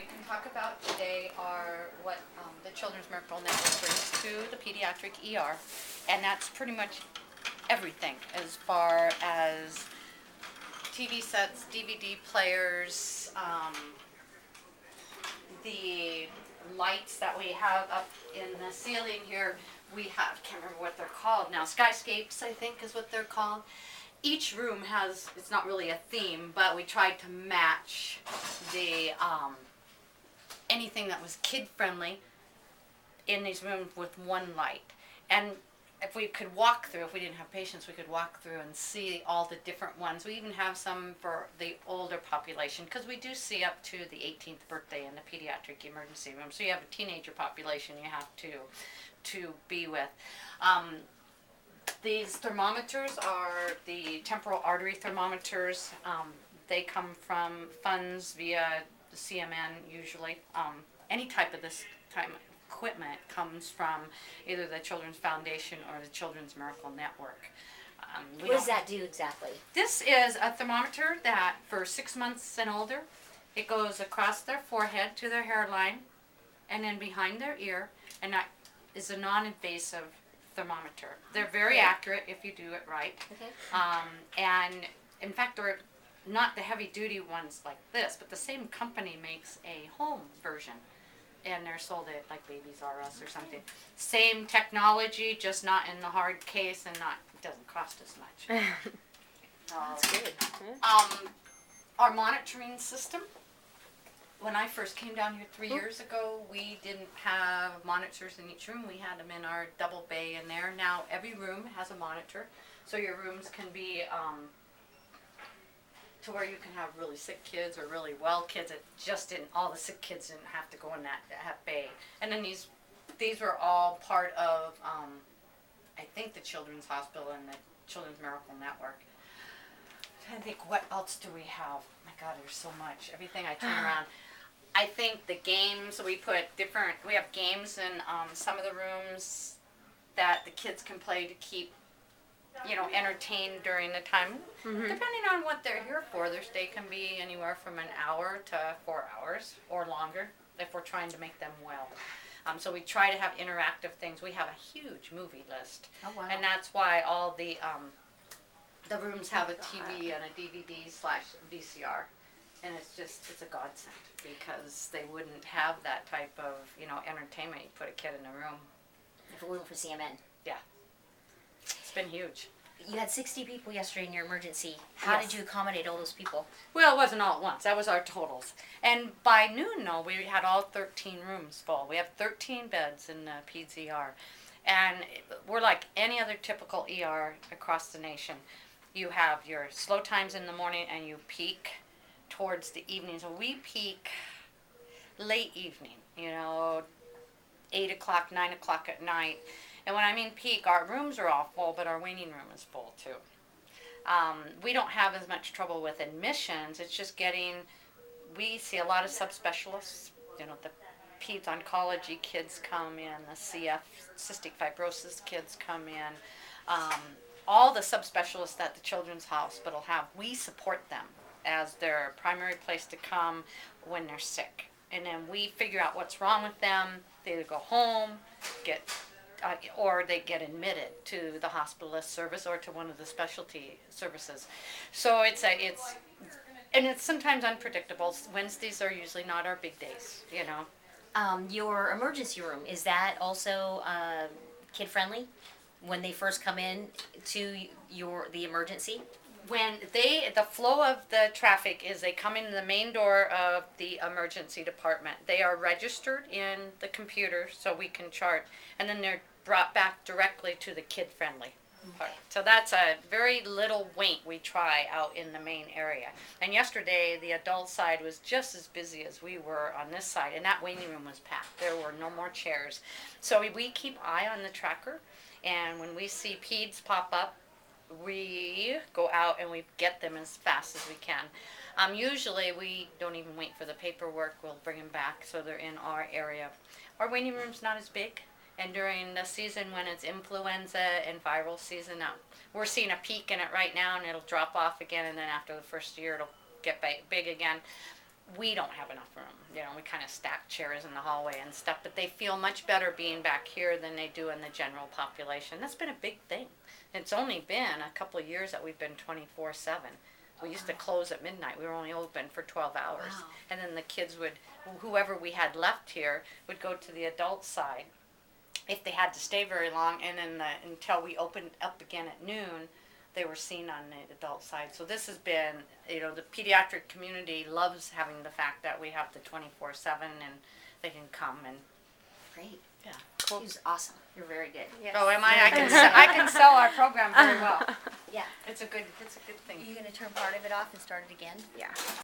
we can talk about today are what the Children's Miracle Network brings to the pediatric ER, and that's pretty much everything as far as TV sets, DVD players, the lights that we have up in the ceiling here. We have, can't remember what they're called now, skyscapes I think is what they're called. Each room has, it's not really a theme, but we tried to match the anything that was kid friendly in these rooms with one light. And if we could walk through, if we didn't have patients, we could walk through and see all the different ones. We even have some for the older population, because we do see up to the 18th birthday in the pediatric emergency room. So you have a teenager population you have to be with. These thermometers are the temporal artery thermometers. They come from funds via the CMN usually. Any type of this type of equipment comes from either the Children's Foundation or the Children's Miracle Network. What does that do exactly? This is a thermometer that for 6 months and older, it goes across their forehead to their hairline and then behind their ear, and that is a non-invasive thermometer. They're very accurate if you do it right. And in fact, they're not the heavy-duty ones like this, but the same company makes a home version, and they're sold at like Babies R Us or something. Same technology, just not in the hard case, and it doesn't cost as much. That's good. Our monitoring system. When I first came down here 3 years ago, we didn't have monitors in each room. We had them in our double bay in there. Now every room has a monitor, so your rooms can be to where you can have really sick kids or really well kids. It just didn't. All the sick kids didn't have to go in that bay. And then these were all part of I think the Children's Hospital and the Children's Miracle Network. I think what else do we have? My God, there's so much. Everything I turn around. I think the games, we have games in some of the rooms that the kids can play to keep, entertained during the time. Depending on what they're here for, their stay can be anywhere from an hour to 4 hours or longer if we're trying to make them well. So we try to have interactive things. We have a huge movie list. Oh, wow. And that's why all the rooms have a TV and a DVD/VCR. And it's a godsend because they wouldn't have that type of, entertainment. You put a kid in a room. If it wasn't for CMN. Yeah. It's been huge. You had 60 people yesterday in your emergency. How did you accommodate all those people? Well, it wasn't all at once. That was our totals. And by noon, we had all 13 rooms full. We have 13 beds in the Peds ER. And we're like any other typical ER across the nation. You have your slow times in the morning and you peak towards the evening. So we peak late evening, 8 o'clock, 9 o'clock at night. And when I mean peak, our rooms are all full, but our waiting room is full too. We don't have as much trouble with admissions. It's just we see a lot of subspecialists. The peds oncology kids come in, the CF, cystic fibrosis kids come in. All the subspecialists that the Children's Hospital have, we support them as their primary place to come when they're sick. And then we figure out what's wrong with them. They either go home, or they get admitted to the hospitalist service or to one of the specialty services. So it's sometimes unpredictable. Wednesdays are usually not our big days, Your emergency room, is that also kid friendly? When they first come in to the emergency? When the flow of the traffic is they come in the main door of the emergency department. They are registered in the computer so we can chart, and then they're brought back directly to the kid-friendly part. So that's a very little wait we try out in the main area. And yesterday the adult side was just as busy as we were on this side, and that waiting room was packed. There were no more chairs. So we keep eye on the tracker, and when we see peds pop up, we go out and we get them as fast as we can. Usually we don't even wait for the paperwork. We'll bring them back so they're in our area. Our waiting room's not as big, and during the season when it's influenza and viral season, we're seeing a peak in it right now, and it'll drop off again, and then after the first year it'll get big again. we don't have enough room. You know, we kind of stack chairs in the hallway and stuff, but they feel much better being back here than they do in the general population. That's been a big thing. It's only been a couple of years that we've been 24/7. We used to close at midnight. We were only open for 12 hours. Wow. And then the kids would, whoever we had left here, would go to the adult side if they had to stay very long, and then until we opened up again at noon, they were seen on the adult side. So this has been, the pediatric community loves having the fact that we have the 24/7 and they can come and. Great. Yeah. He was awesome. You're very good. Yes. Oh, am I? I can sell our program very well. Yeah. It's a good thing. Are you going to turn part of it off and start it again? Yeah.